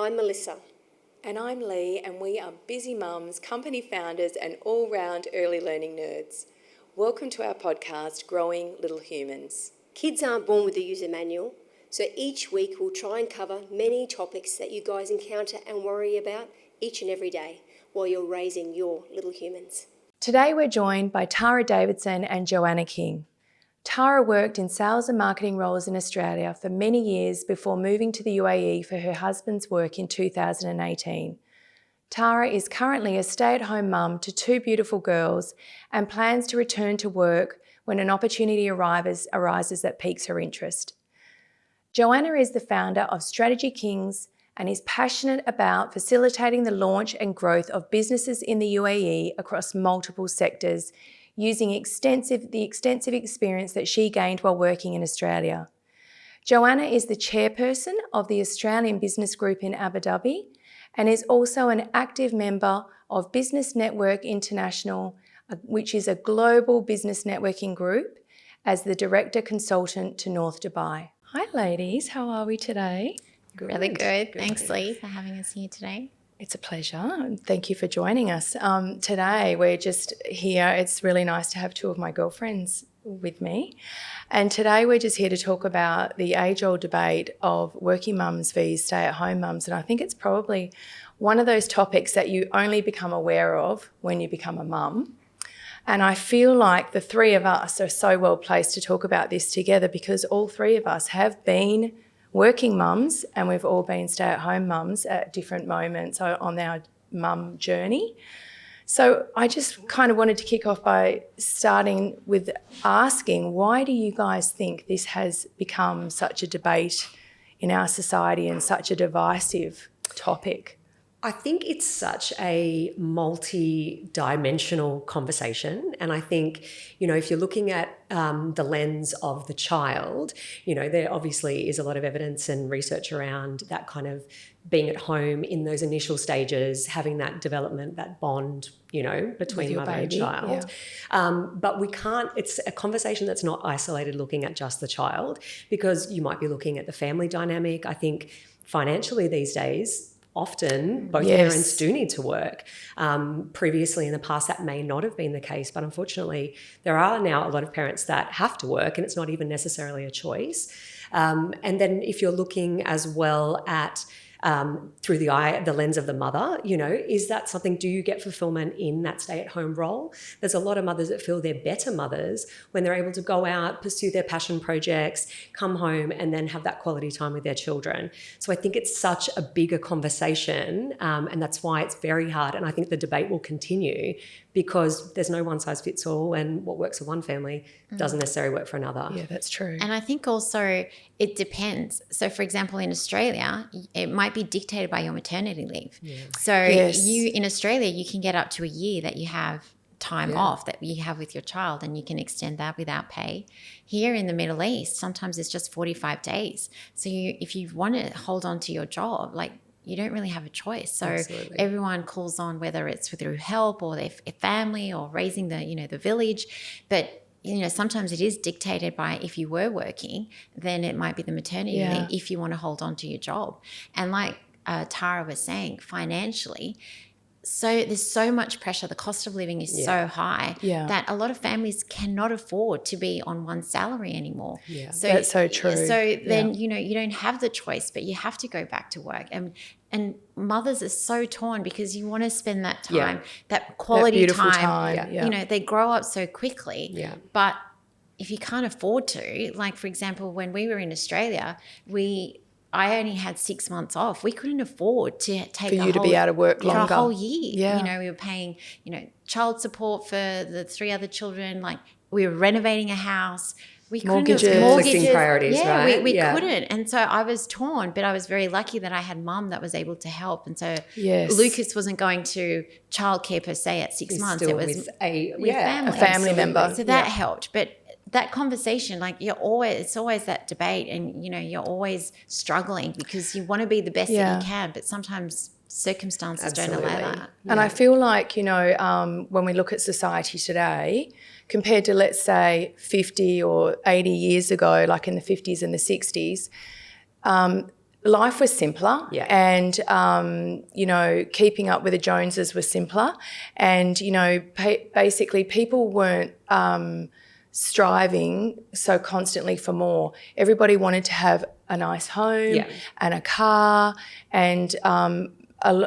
I'm Melissa. And I'm Lee, and we are busy mums, company founders, and all-round early learning nerds. Welcome to our podcast, Growing Little Humans. Kids aren't born with a user manual, so each week we'll try and cover many topics that you guys encounter and worry about each and every day while you're raising your little humans. Today we're joined by Tara Davidson and Joanna King. Tara worked in sales and marketing roles in Australia for many years before moving to the UAE for her husband's work in 2018. Tara is currently a stay-at-home mum to two beautiful girls and plans to return to work when an opportunity arises that piques her interest. Joanna is the founder of Strategy Kings and is passionate about facilitating the launch and growth of businesses in the UAE across multiple sectors, using the extensive experience that she gained while working in Australia. Joanna is the chairperson of the Australian Business Group in Abu Dhabi and is also an active member of Business Network International, which is a global business networking group, as the director consultant to North Dubai. Hi ladies, how are we today? Really good. Thanks, Lee, for having us here today. It's a pleasure, and thank you for joining us. Today we're just here. It's really nice to have two of my girlfriends with me. And today we're just here to talk about the age-old debate of working mums versus stay-at-home mums. And I think it's probably one of those topics that you only become aware of when you become a mum. And I feel like the three of us are so well placed to talk about this together because all three of us have been working mums and we've all been stay-at-home mums at different moments on our mum journey. So I just kind of wanted to kick off by starting with asking, why do you guys think this has become such a debate in our society and such a divisive topic? I think it's such a multi-dimensional conversation. And I think, if you're looking at the lens of the child, there obviously is a lot of evidence and research around that kind of being at home in those initial stages, having that development, that bond, between mother and child. Yeah. But it's a conversation that's not isolated looking at just the child, because you might be looking at the family dynamic. I think financially these days, often both parents do need to work. Previously in the past that may not have been the case, but unfortunately there are now a lot of parents that have to work and it's not even necessarily a choice. And then if you're looking as well at through the lens of the mother, is that something, do you get fulfillment in that stay-at-home role? There's a lot of mothers that feel they're better mothers when they're able to go out, pursue their passion projects, come home and then have that quality time with their children. So I think it's such a bigger conversation, and that's why it's very hard. And I think the debate will continue because there's no one size fits all, and what works for one family doesn't necessarily work for another. Yeah, that's true. And I think also it depends. So for example, in Australia, it might be dictated by your maternity leave. Yeah. So you in Australia, you can get up to a year that you have time off that you have with your child, and you can extend that without pay. Here in the Middle East, sometimes it's just 45 days. So if you want to hold on to your job, you don't really have a choice. So everyone calls on, whether it's through help or their family or raising the village. But, sometimes it is dictated by, if you were working, then it might be the maternity leave if you want to hold on to your job. And like Tara was saying, financially, so there's so much pressure. The cost of living is so high that a lot of families cannot afford to be on one salary anymore. Yeah, so that's so true. So then, you don't have the choice, but you have to go back to work. And mothers are so torn because you want to spend that time, that quality time. They grow up so quickly. Yeah. But if you can't afford to, like for example, when we were in Australia, I only had 6 months off. We couldn't afford to take to be out of work longer. A whole year. Yeah. We were paying, child support for the three other children. Like we were renovating a house. We mortgages, conflicting priorities, right? We couldn't. And so I was torn, but I was very lucky that I had mum that was able to help. And so Lucas wasn't going to childcare per se at 6 months. It was with family. A family member. So that helped. But that conversation, it's always that debate, and you're always struggling because you want to be the best that you can, but sometimes circumstances don't allow that. And I feel like, when we look at society today, compared to, let's say, 50 or 80 years ago, like in the 50s and the 60s, life was simpler, and keeping up with the Joneses was simpler, and basically people weren't striving so constantly for more. Everybody wanted to have a nice home and a car, and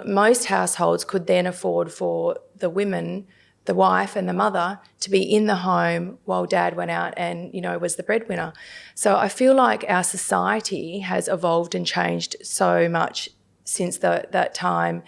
most households could then afford for the women, the wife and the mother, to be in the home while dad went out and, was the breadwinner. So I feel like our society has evolved and changed so much since that time.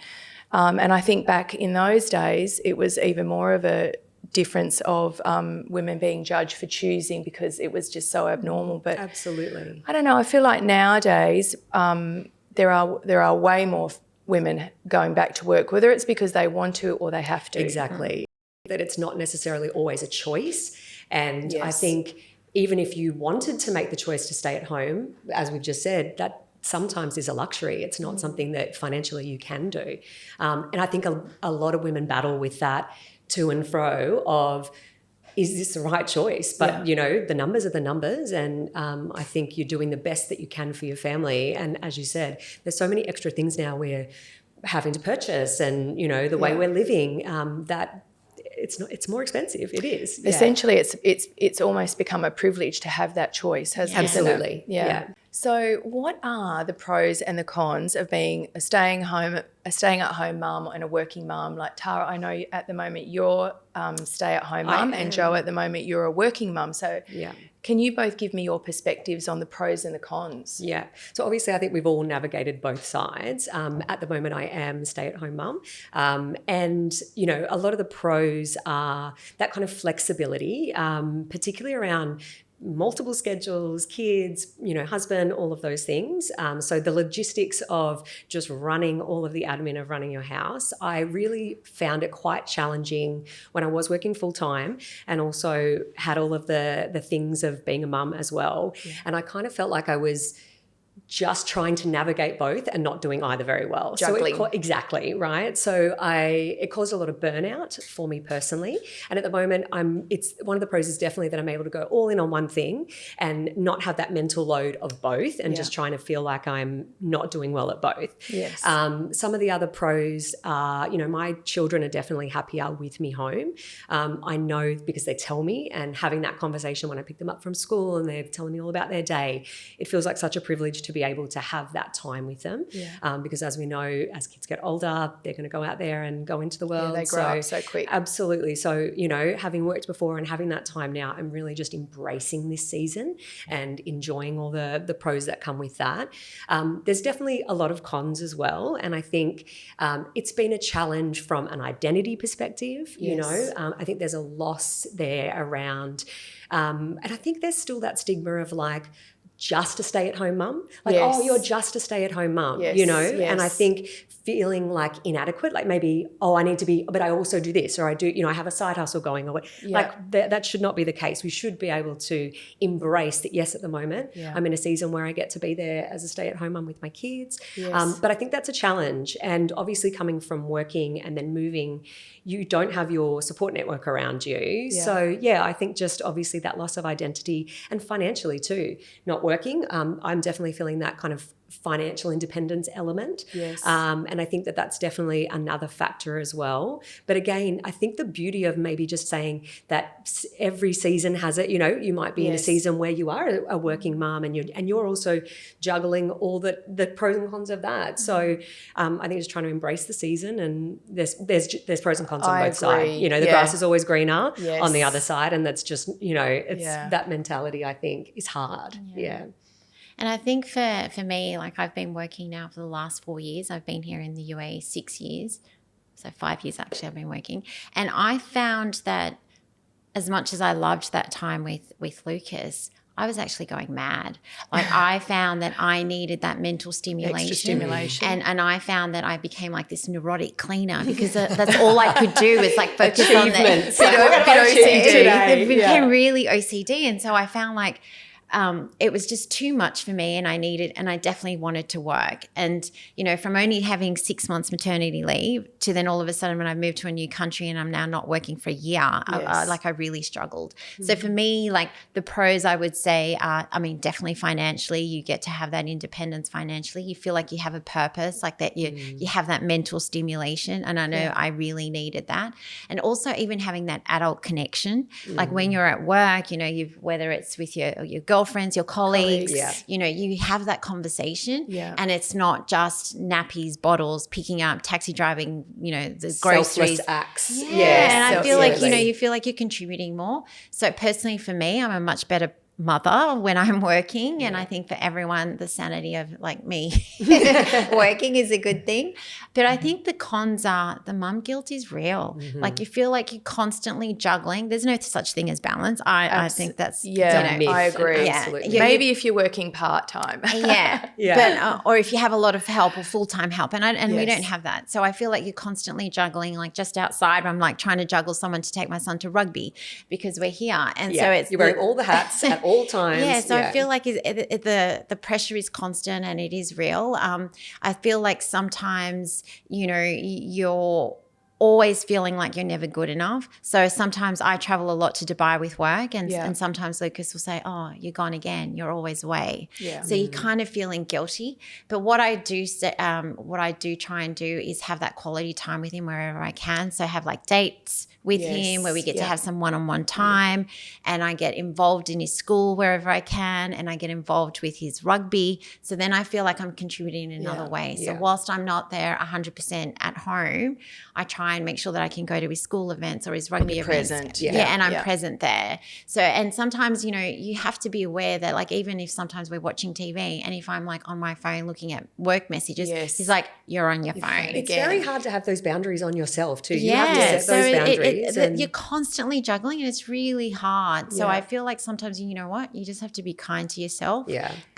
And I think back in those days, it was even more of a difference of women being judged for choosing, because it was just so abnormal. But absolutely, I don't know, I feel like nowadays there are way more women going back to work, whether it's because they want to or they have to. Exactly. That it's not necessarily always a choice. And I think even if you wanted to make the choice to stay at home, as we've just said, that sometimes is a luxury. It's not something that financially you can do. And I think a lot of women battle with that to and fro of, is this the right choice? But, the numbers are the numbers. And I think you're doing the best that you can for your family. And as you said, there's so many extra things now we're having to purchase, and, the way we're living, that it's more expensive. It is. Essentially, it's almost become a privilege to have that choice, hasn't it? Absolutely. Yeah. So what are the pros and the cons of being a staying-at-home mum and a working mum? Like Tara, I know at the moment you're stay-at-home mum, and Jo, at the moment you're a working mum. So can you both give me your perspectives on the pros and the cons? Yeah. So obviously I think we've all navigated both sides. At the moment I am a stay-at-home mum. And, a lot of the pros are that kind of flexibility, particularly around multiple schedules, kids, husband, all of those things. So the logistics of just running all of the admin of running your house, I really found it quite challenging when I was working full time, and also had all of the things of being a mum as well. Yeah. And I kind of felt like I was just trying to navigate both and not doing either very well. Juggling. So exactly, right? So it caused a lot of burnout for me personally. And at the moment, it's one of the pros is definitely that I'm able to go all in on one thing and not have that mental load of both, and just trying to feel like I'm not doing well at both. Yes. Some of the other pros are, my children are definitely happier with me home. I know because they tell me, and having that conversation when I pick them up from school and they're telling me all about their day, it feels like such a privilege to be able to have that time with them. Because as we know, as kids get older, they're going to go out there and go into the world. Yeah, they grow up so quick. Absolutely. So, having worked before and having that time now, I'm really just embracing this season and enjoying all the pros that come with that. There's definitely a lot of cons as well. And I think it's been a challenge from an identity perspective. I think there's a loss there around, and I think there's still that stigma of like, just a stay-at-home mum, like, oh, you're just a stay-at-home mum, and I think feeling like inadequate, like maybe, I need to be, but I also do this, or I do, I have a side hustle going, or like that should not be the case. We should be able to embrace that. Yes, at the moment, I'm in a season where I get to be there as a stay-at-home mum with my kids, but I think that's a challenge. And obviously, coming from working and then moving, you don't have your support network around you. So I think just obviously that loss of identity, and financially too, not working. I'm definitely feeling that kind of financial independence element. And I think that's definitely another factor as well. But again, I think the beauty of maybe just saying that every season has it, you might be in a season where you are a working mom, and you're also juggling all the pros and cons of that. So I think just trying to embrace the season, and there's pros and cons on both sides. The grass is always greener on the other side, and that's just, it's that mentality, I think, is hard. And I think for me, like, I've been working now for the last 4 years. I've been here in the UAE 6 years. So 5 years actually I've been working. And I found that as much as I loved that time with Lucas, I was actually going mad. Like, I found that I needed that mental stimulation. Extra stimulation. And I found that I became like this neurotic cleaner, because that's all I could do was like focus on the OCD. It became really OCD. And so I found like it was just too much for me, and I definitely wanted to work. And, from only having 6 months maternity leave to then all of a sudden when I moved to a new country and I'm now not working for a year, I really struggled. So for me, like the pros I would say are, definitely financially, you get to have that independence financially. You feel like you have a purpose, like that you have that mental stimulation. And I know I really needed that. And also even having that adult connection, like when you're at work, whether it's with your girlfriends, your colleagues, you have that conversation and it's not just nappies, bottles, picking up, taxi driving, the groceries. Selfless acts. Yeah. And I feel like, you feel like you're contributing more. So personally for me, I'm a much better mother when I'm working, and I think for everyone the sanity of like me working is a good thing. But I think the cons are the mum guilt is real. Like you feel like you're constantly juggling. There's no such thing as balance. I think that's I agree. Absolutely. Maybe if you're working part-time. But or if you have a lot of help or full-time help, and we don't have that. So I feel like you're constantly juggling. Like just outside I'm like trying to juggle someone to take my son to rugby because we're here, and so it's you're wearing all the hats at all times. I feel like the pressure is constant and it is real. I feel like sometimes, you're always feeling like you're never good enough. So sometimes I travel a lot to Dubai with work, and sometimes Lucas will say, oh, you're gone again, you're always away. So you're kind of feeling guilty. But what I do try and do is have that quality time with him wherever I can. So have like dates with him where we get to have some one-on-one time, and I get involved in his school wherever I can, and I get involved with his rugby. So then I feel like I'm contributing in another way. So whilst I'm not there 100% at home, I try and make sure that I can go to his school events or his rugby events. Present. And I'm present there. So, and sometimes, you have to be aware that like, even if sometimes we're watching TV and if I'm like on my phone looking at work messages, he's like, you're on your phone. It's very hard to have those boundaries on yourself too. You have to set those boundaries. You're constantly juggling and it's really hard. So I feel like sometimes, you know what, you just have to be kind to yourself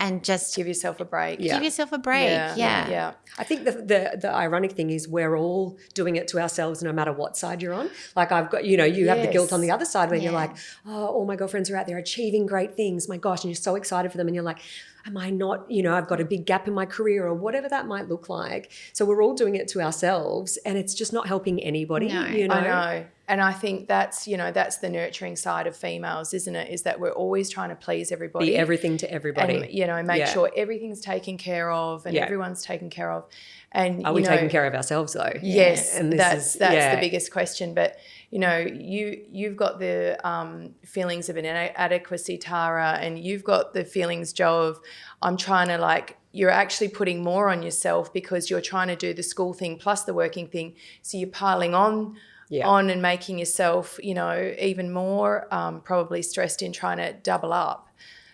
and just give yourself a break. Give yourself a break. Yeah. I think the ironic thing is we're all doing it to ourselves no matter what side you're on. Like I've got, you have the guilt on the other side when you're like, oh, all my girlfriends are out there achieving great things. My gosh, and you're so excited for them. And you're like, am I not, I've got a big gap in my career or whatever that might look like. So we're all doing it to ourselves and it's just not helping anybody. I know. And I think that's the nurturing side of females, isn't it? Is that we're always trying to please everybody. Be everything to everybody. And, make sure everything's taken care of and everyone's taken care of. And are we taking care of ourselves though? Yes, and that's the biggest question. But you've got the feelings of inadequacy, Tara, and you've got the feelings, Joe, of I'm trying to you're actually putting more on yourself because you're trying to do the school thing plus the working thing. So you're piling on and making yourself, even more probably stressed in trying to double up.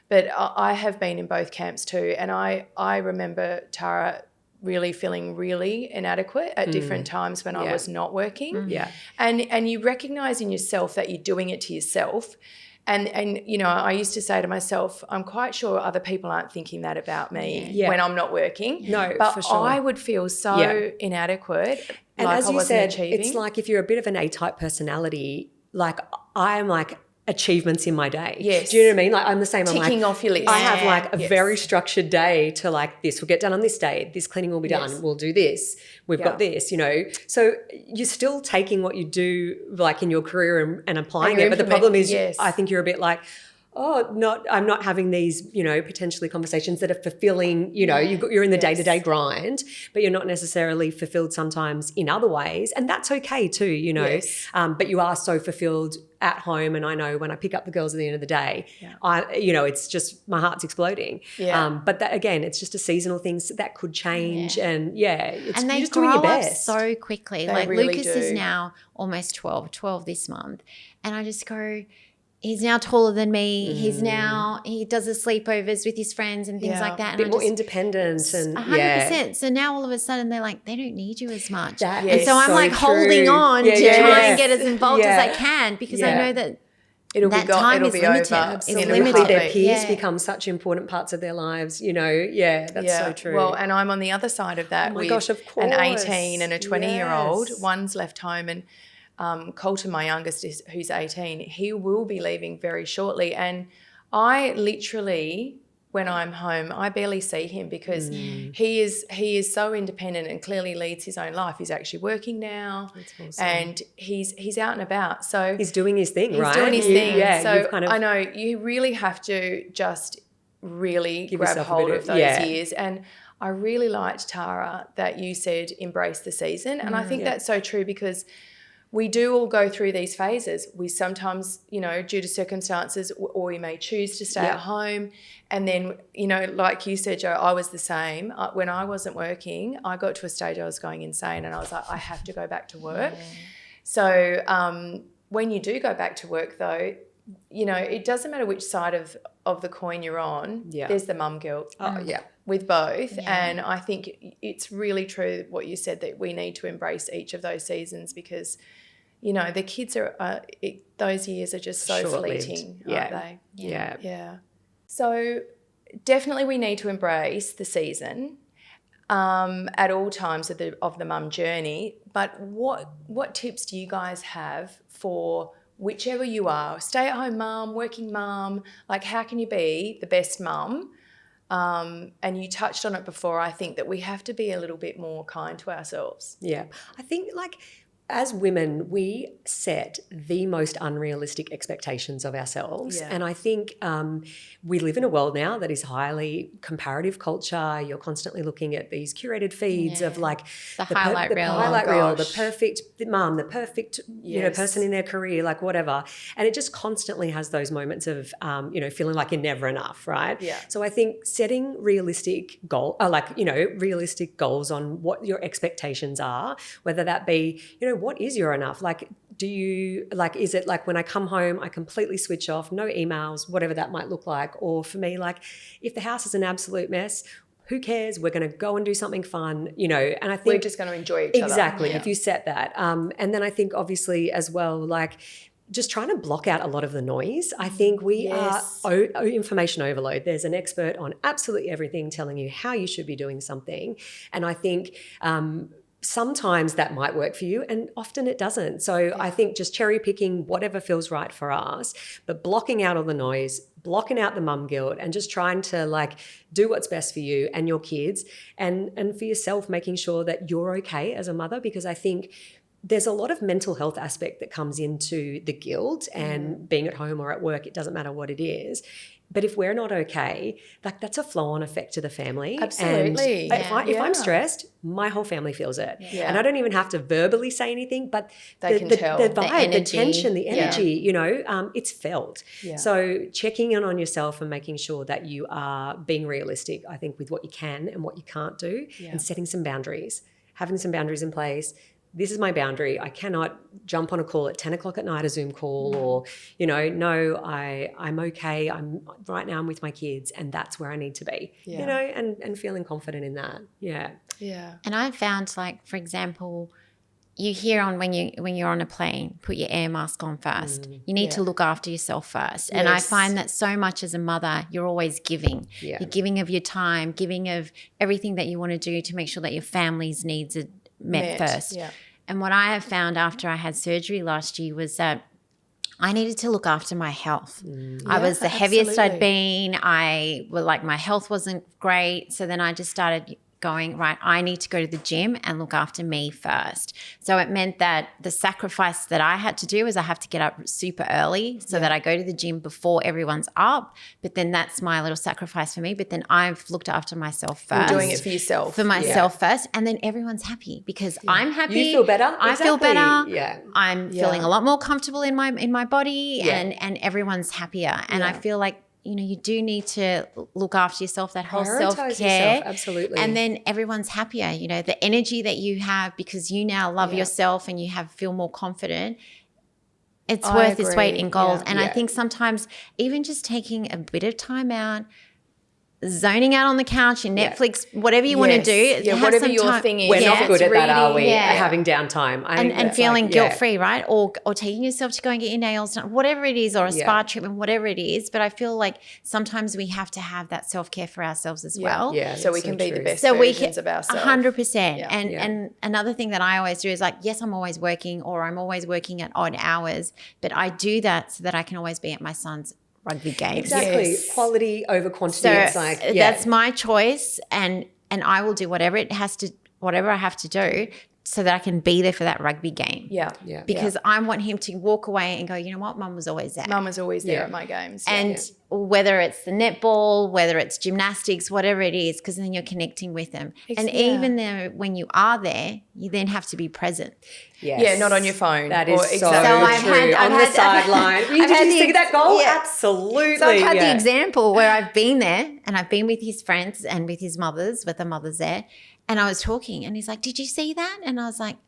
But I have been in both camps too, and I remember, Tara, really feeling really inadequate at different times when I was not working. And you recognise in yourself that you're doing it to yourself. And I used to say to myself, I'm quite sure other people aren't thinking that about me when I'm not working. No, but for sure. I would feel so inadequate. And as you said, achieving. It's like if you're a bit of an A-type personality, like I'm like achievements in my day. Yes. Do you know what I mean? Like I'm the same. Ticking off your list. I have like a very structured day to like this will get done on this day. This cleaning will be done. We'll do this. We've got this, So you're still taking what you do like in your career and applying it. But the problem is I think you're a bit like, I'm not having these, potentially conversations that are fulfilling, you're in the day-to-day grind, but you're not necessarily fulfilled sometimes in other ways. And that's okay too, but you are so fulfilled at home. And I know when I pick up the girls at the end of the day, it's just my heart's exploding. But that, again, it's just a seasonal thing that could change. And and they just grow doing your up best. so quickly. They like really Lucas is now almost 12 this month. And I just go, he's now taller than me. He does the sleepovers with his friends and things like that. A bit more independent and 100%. So now all of a sudden they're like, they don't need you as much. That and is so I'm like true. holding on to try and get as involved as I can because I know that it'll be limited. over. It's Absolutely. limited. Their peers become such important parts of their lives, that's so true. Well, and I'm on the other side of that with gosh, of an course. 18 and a 20-year-old. Yes. One's left home and Colton, my youngest, who's 18, he will be leaving very shortly. And I literally, when I'm home, I barely see him because he is so independent and clearly leads his own life. He's actually working now. That's awesome. And he's out and about. So he's doing his thing, right? He's doing his thing. Yeah, so you've kind of, I know you really have to just really give grab yourself a hold bit of those years. And I really liked, Tara, that you said embrace the season. And I think that's so true because we do all go through these phases. We sometimes, you know, due to circumstances, or we may choose to stay at home. And then, you know, like you said, Jo, I was the same. When I wasn't working, I got to a stage I was going insane and I was like, I have to go back to work. So when you do go back to work, though, you know, it doesn't matter which side of the coin you're on. There's the mum guilt. With both. And I think it's really true what you said, that we need to embrace each of those seasons because, you know, the kids are those years are just so fleeting, aren't they? Yeah. So definitely we need to embrace the season at all times of the mum journey. But what tips do you guys have for whichever you are, stay-at-home mum, working mum, like how can you be the best mum? And you touched on it before. I think that we have to be a little bit more kind to ourselves. Yeah. I think like as women, we set the most unrealistic expectations of ourselves. Yeah. And I think we live in a world now that is highly comparative culture. You're constantly looking at these curated feeds of like the highlight reel. Highlight reel, the perfect mum, the perfect you know, person in their career, like whatever. And it just constantly has those moments of, you know, feeling like you're never enough, right? Yeah. So I think setting realistic realistic goals on what your expectations are, whether that be, you know, what is your enough? Like, do you, like, is it like when I come home, I completely switch off, no emails, whatever that might look like? Or for me, like, if the house is an absolute mess, who cares? We're going to go and do something fun, you know, and I think we're just going to enjoy each other. Exactly. If you set that. And then I think obviously as well, like, just trying to block out a lot of the noise. I think we are information overload. There's an expert on absolutely everything telling you how you should be doing something. And I think sometimes that might work for you and often it doesn't. So I think just cherry picking whatever feels right for us, but blocking out all the noise, blocking out the mum guilt and just trying to like do what's best for you and your kids and for yourself, making sure that you're okay as a mother, because I think there's a lot of mental health aspect that comes into the guilt and being at home or at work, it doesn't matter what it is. But if we're not okay, like that's a flow-on effect to the family. Absolutely. And if I'm stressed, my whole family feels it. Yeah. And I don't even have to verbally say anything, but they can tell. The vibe, the energy. tension, the energy, you know, it's felt. Yeah. So checking in on yourself and making sure that you are being realistic, I think, with what you can and what you can't do, and setting some boundaries, having some boundaries in place. This is my boundary. I cannot jump on a call at 10 o'clock at night, a Zoom call, or, you know, no, I'm okay. Right now I'm with my kids and that's where I need to be, you know, and feeling confident in that. Yeah. Yeah. And I've found, like, for example, you hear on when you're on a plane, put your air mask on first. You need to look after yourself first. And I find that so much as a mother, you're always giving. Yeah. You're giving of your time, giving of everything that you want to do to make sure that your family's needs are met first. Yeah. And what I have found after I had surgery last year was that I needed to look after my health. I was the heaviest I'd been. My health wasn't great. So then I just started going, right, I need to go to the gym and look after me first. So it meant that the sacrifice that I had to do is I have to get up super early so that I go to the gym before everyone's up. But then that's my little sacrifice for me. But then I've looked after myself first. You're doing it for yourself. For myself first. And then everyone's happy because I'm happy. You feel better. I feel better. Yeah. I'm feeling a lot more comfortable in my body and everyone's happier. And I feel like, you know, you do need to look after yourself, that whole Prioritize self-care. yourself, absolutely. And then everyone's happier, you know, the energy that you have because you now love yourself and you feel more confident. It's worth its weight in gold. And I think sometimes even just taking a bit of time out, zoning out on the couch and Netflix, whatever you want to do. Yeah, whatever your thing is. We're not good at that, are we? Yeah. Having downtime. And feeling guilt-free, right? Or taking yourself to go and get your nails done, whatever it is, or a spa treatment, whatever it is. But I feel like sometimes we have to have that self-care for ourselves as well. Yeah, so we can be the best versions of ourselves. 100%. And another thing that I always do is like, yes, I'm always working or I'm always working at odd hours, but I do that so that I can always be at my son's rugby games. Exactly. Yes. Quality over quantity. So It's like, that's my choice, and I will do whatever I have to do so that I can be there for that rugby game. Yeah. Because I want him to walk away and go, you know what, Mum was always there. Mum was always there at my games. And whether it's the netball, whether it's gymnastics, whatever it is, because then you're connecting with them. And even there, when you are there, you then have to be present. yes. Yeah, not on your phone. That is so exactly. So I've true. had- on I've the had- sideline. Did you see that goal? Yeah. Absolutely. So I've had the example where I've been there and I've been with his friends and with his mothers, with the mothers there. And I was talking and he's like, did you see that? And I was like,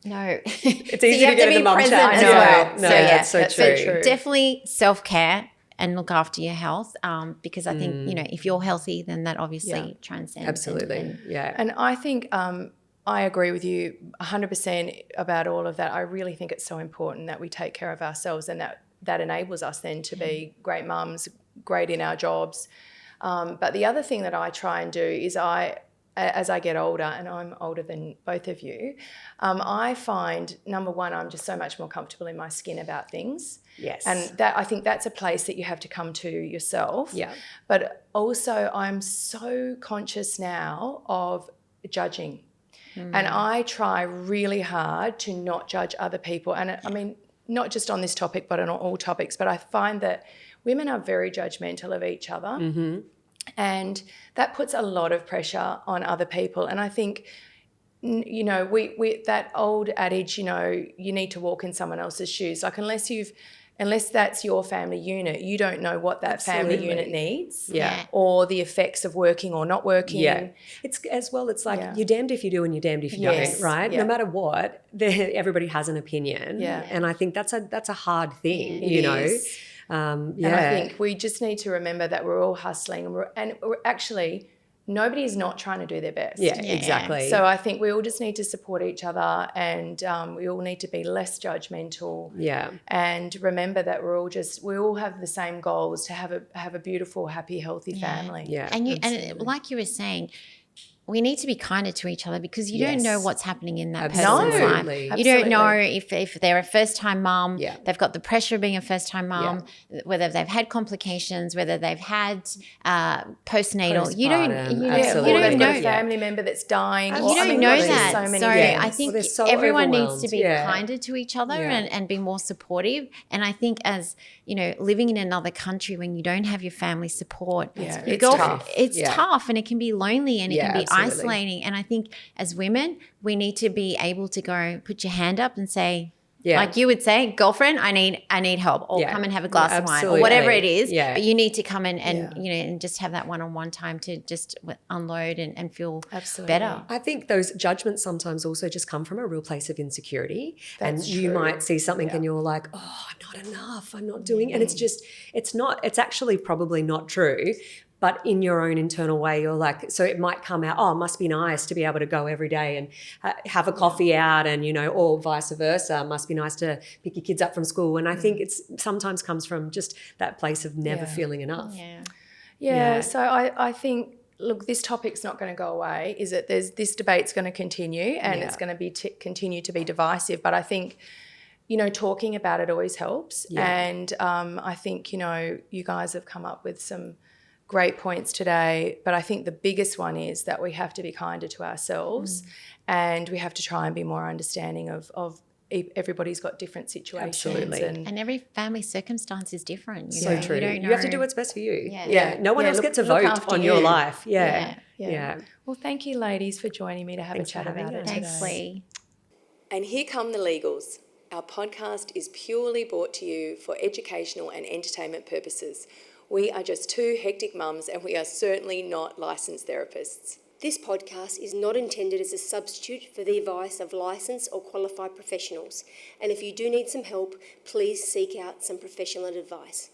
no. It's easy to get in the mum chat. as No, well. no, So, that's so that's true. so true. Definitely self-care and look after your health, because I think, if you're healthy, then that obviously transcends. Absolutely. Yeah. And I think I agree with you 100% about all of that. I really think it's so important that we take care of ourselves, and that enables us then to be great mums, great in our jobs. But the other thing that I try and do is as I get older, and I'm older than both of you, I find, number one, I'm just so much more comfortable in my skin about things. Yes. And I think that's a place that you have to come to yourself. Yeah. But also I'm so conscious now of judging. And I try really hard to not judge other people. And I mean, not just on this topic, but on all topics, but I find that women are very judgmental of each other. Mm-hmm. And that puts a lot of pressure on other people. And I think, we that old adage, you need to walk in someone else's shoes. Like unless that's your family unit, you don't know what that family unit needs. Yeah. Or the effects of working or not working. Yeah. It's like you're damned if you do and you're damned if you Yes. don't, right? Yeah. No matter what, everybody has an opinion. Yeah. And I think that's a hard thing, It is. Yeah. And I think we just need to remember that we're all hustling, and we're actually, nobody is not trying to do their best. Yeah, exactly. So I think we all just need to support each other, and we all need to be less judgmental. Yeah. And remember that we all have the same goals, to have a beautiful, happy, healthy family. Yeah. And like you were saying, we need to be kinder to each other, because you don't know what's happening in that Absolutely. person's life. Absolutely. You don't know if they're a first-time mum, Yeah. they've got the pressure of being a first-time mum, whether they've had complications, whether they've had postnatal. You don't Postpartum, Or absolutely. they've got a know. family member that's dying. You don't know that. So many So things. I think Well, they're so everyone needs to overwhelmed. be Yeah. kinder to each other Yeah. and be more supportive. And I think as, living in another country when you don't have your family support, Yeah, you it's go- tough. It's Yeah. tough, and it can be lonely, and it Yeah, can be absolutely. isolating. And I think as women, we need to be able to go put your hand up and say, Yeah. like you would say, girlfriend, I need help, or Yeah. come and have a glass of wine, or Absolutely. whatever it is. Yeah. But you need to come in and and just have that one-on-one time to just unload and feel Absolutely. better. I think those judgments sometimes also just come from a real place of insecurity. That's and you true. might see something and you're like, oh, I'm not enough, I'm not doing. And it's actually probably not true. But in your own internal way, you're like, so it might come out, oh, it must be nice to be able to go every day and have a coffee out, and, or vice versa. Must be nice to pick your kids up from school. And I think it's sometimes comes from just that place of never feeling enough. Yeah. So I think, look, this topic's not going to go away. Is it? This debate's going to continue, and it's going to be continue to be divisive. But I think, talking about it always helps. Yeah. And I think, you guys have come up with some great points today. But I think the biggest one is that we have to be kinder to ourselves, and we have to try and be more understanding of everybody's got different situations. Absolutely. And every family circumstance is different. So true. You don't know. You have to do what's best for you. Yeah. No one else look- gets a look vote after on your you. life. Yeah. Well, thank you, ladies, for joining me to have Thanks a chat for having about it us. today. Thanks, Lee. And here come the legals. Our podcast is purely brought to you for educational and entertainment purposes. We are just two hectic mums, and we are certainly not licensed therapists. This podcast is not intended as a substitute for the advice of licensed or qualified professionals. And if you do need some help, please seek out some professional advice.